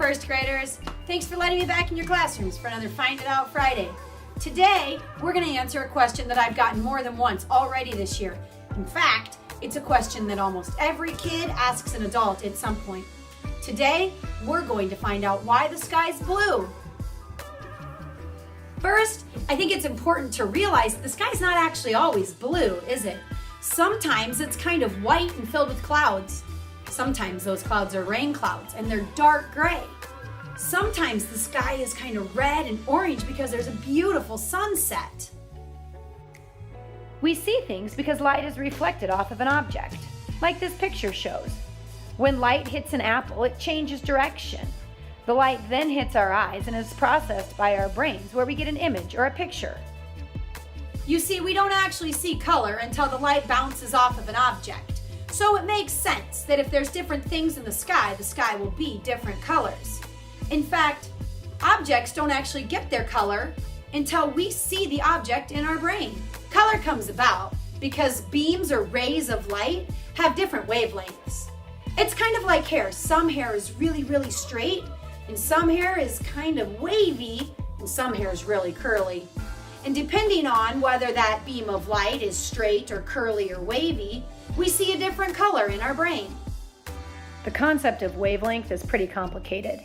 first graders. Thanks for letting me back in your classrooms for another Find It Out Friday. Today, we're going to answer a question that I've gotten more than once already this year. In fact, it's a question that almost every kid asks an adult at some point. Today, we're going to find out why the sky's blue. First, I think it's important to realize the sky's not actually always blue, is it? Sometimes it's kind of white and filled with clouds. Sometimes those clouds are rain clouds and they're dark gray. Sometimes the sky is kind of red and orange because there's a beautiful sunset. We see things because light is reflected off of an object, like this picture shows. When light hits an apple, it changes direction. The light then hits our eyes and is processed by our brains, where we get an image or a picture. You see, we don't actually see color until the light bounces off of an object. So it makes sense that if there's different things in the sky will be different colors. In fact, objects don't actually get their color until we see the object in our brain. Color comes about because beams or rays of light have different wavelengths. It's kind of like hair. Some hair is really, really straight, and some hair is kind of wavy, and some hair is really curly. And depending on whether that beam of light is straight or curly or wavy, we see a different color in our brain. The concept of wavelength is pretty complicated,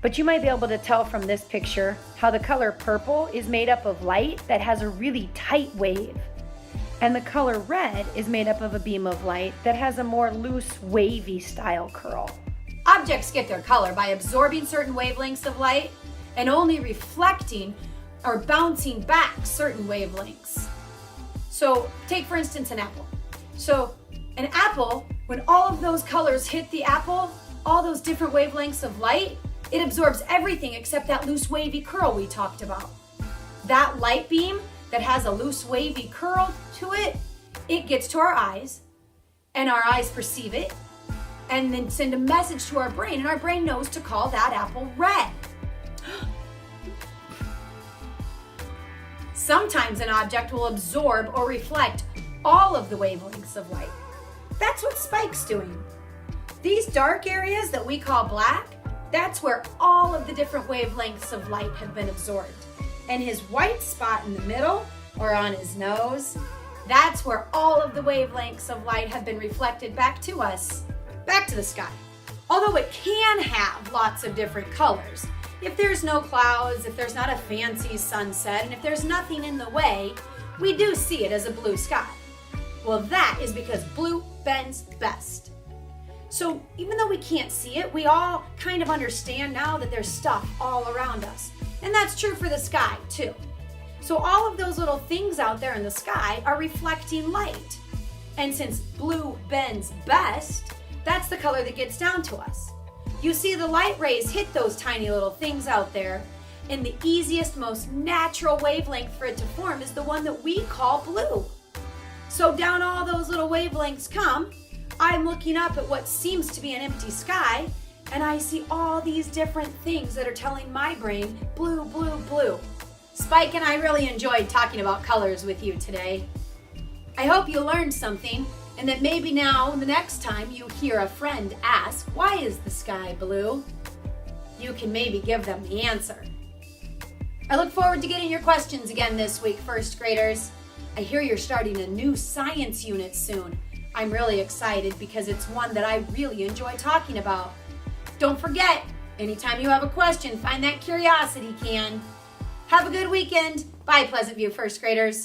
but you might be able to tell from this picture how the color purple is made up of light that has a really tight wave, and the color red is made up of a beam of light that has a more loose, wavy style curl. Objects get their color by absorbing certain wavelengths of light and only reflecting or bouncing back certain wavelengths. So take for instance an apple. So an apple, when all of those colors hit the apple, all those different wavelengths of light, it absorbs everything except that loose wavy curl we talked about. That light beam that has a loose wavy curl to it, it gets to our eyes, and our eyes perceive it and then send a message to our brain, and our brain knows to call that apple red. Sometimes an object will absorb or reflect all of the wavelengths of light. That's what Spike's doing. These dark areas that we call black, that's where all of the different wavelengths of light have been absorbed. And his white spot in the middle, or on his nose, that's where all of the wavelengths of light have been reflected back to us, back to the sky. Although it can have lots of different colors. If there's no clouds, if there's not a fancy sunset, and if there's nothing in the way, we do see it as a blue sky. Well, that is because blue bends best. So even though we can't see it, we all kind of understand now that there's stuff all around us. And that's true for the sky too. So all of those little things out there in the sky are reflecting light. And since blue bends best, that's the color that gets down to us. You see, the light rays hit those tiny little things out there, and the easiest, most natural wavelength for it to form is the one that we call blue. So down all those little wavelengths come, I'm looking up at what seems to be an empty sky, and I see all these different things that are telling my brain, blue, blue, blue. Spike and I really enjoyed talking about colors with you today. I hope you learned something, and that maybe now, the next time you hear a friend ask, why is the sky blue? You can maybe give them the answer. I look forward to getting your questions again this week, first graders. I hear you're starting a new science unit soon. I'm really excited because it's one that I really enjoy talking about. Don't forget, anytime you have a question, find that curiosity can. Have a good weekend. Bye, Pleasant View, first graders.